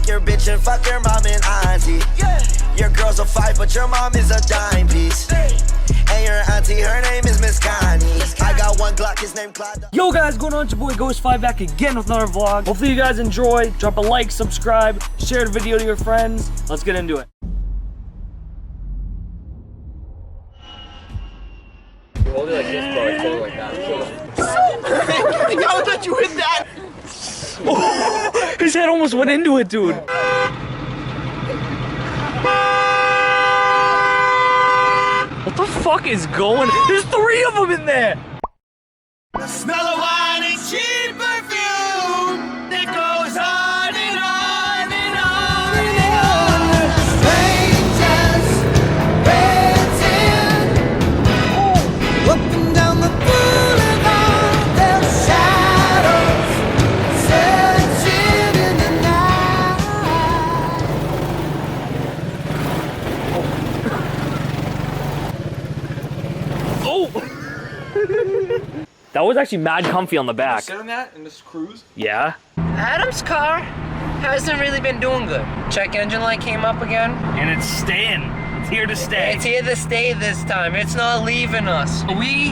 fuck your bitch and fuck your mom and auntie. Your girl's a 5, but your mom is a dime piece. And your auntie, her name is Miss Connie. I got one Glock, his name Clyde. Yo guys, what's going on? It's your boy Ghost5 back again with another vlog. Hopefully you guys enjoy. Drop a like, subscribe, share the video to your friends. Let's get into it. Hold it like this, bro. Hold it like that. Yo, that you hit that? Oh, his head almost went into it, dude. What the fuck is going? There's 3 of them in there. The smell of wine and cheap perfume that goes on and on and on and on. Strangers waiting up and down the boulevard, their shadows searching in the night. Oh! That was actually mad comfy on the back. Sit on that and just cruise. Yeah. Adam's car hasn't really been doing good. Check engine light came up again. And it's staying. It's here to stay. It's here to stay this time. It's not leaving us. We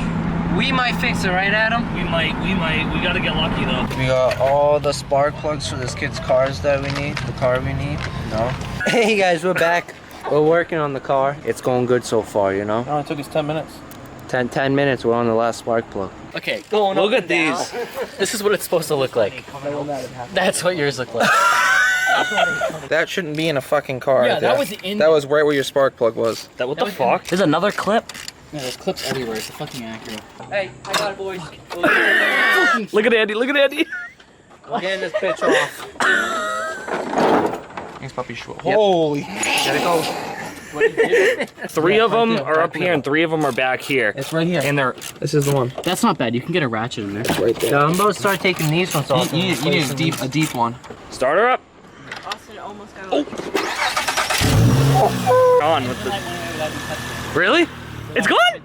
might fix it, right, Adam? We might. We gotta get lucky though. We got all the spark plugs for this kid's cars that we need. The car we need. No. Hey guys, we're back. We're working on the car. It's going good so far, you know? It only took us 10 minutes. 10 minutes, we're on the last spark plug. Okay, Look at these. this is what it's supposed to look like. That's what yours look like. That shouldn't be in a fucking car. Yeah, right that there. was in- That was right where your spark plug was. What the fuck? There's another clip. Yeah, there's clips everywhere. It's a fucking Acura. Hey, I got it, boys. Look at Andy. Look at Andy. We're getting this bitch off. Thanks, puppy. Holy. Gotta go. 3 of them are up here and 3 of them are back here. It's right here. And they're. This is the one. That's not bad. You can get a ratchet in there. Right there. So I'm about to start taking these ones off. You need a deep one. Start her up. Austin almost got On with the. Really? It's gone?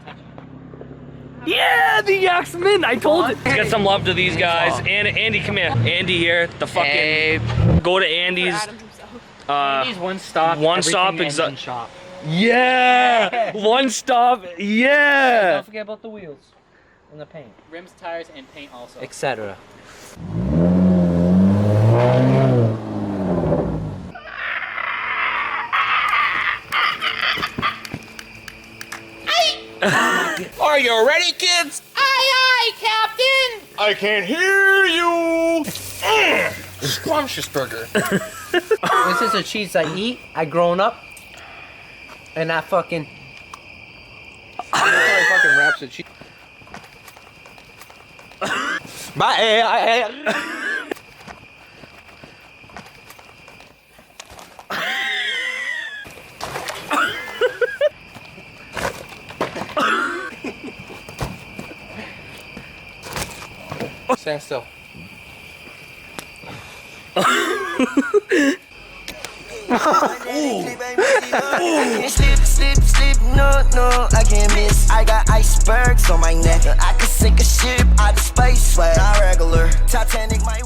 Yeah, the yak's in. I told it. Let's get some love to these guys. And Andy, come here. Andy here. The fucking. Go to Andy's. Andy's one stop. One stop everything engine shop. Yeah. One stop. Yeah. Don't forget about the wheels and the paint, Rims, tires, and paint also. etc. Are you ready, kids? Aye, Captain! I can't hear you. Scrumptious burger. This is a cheese I eat. I grown up, and I fucking. Probably fucking wraps the cheese. Bye. Stand still. Slip, no, I can't miss. I got icebergs on my neck. I could sink a ship out of space, not regular. Titanic, my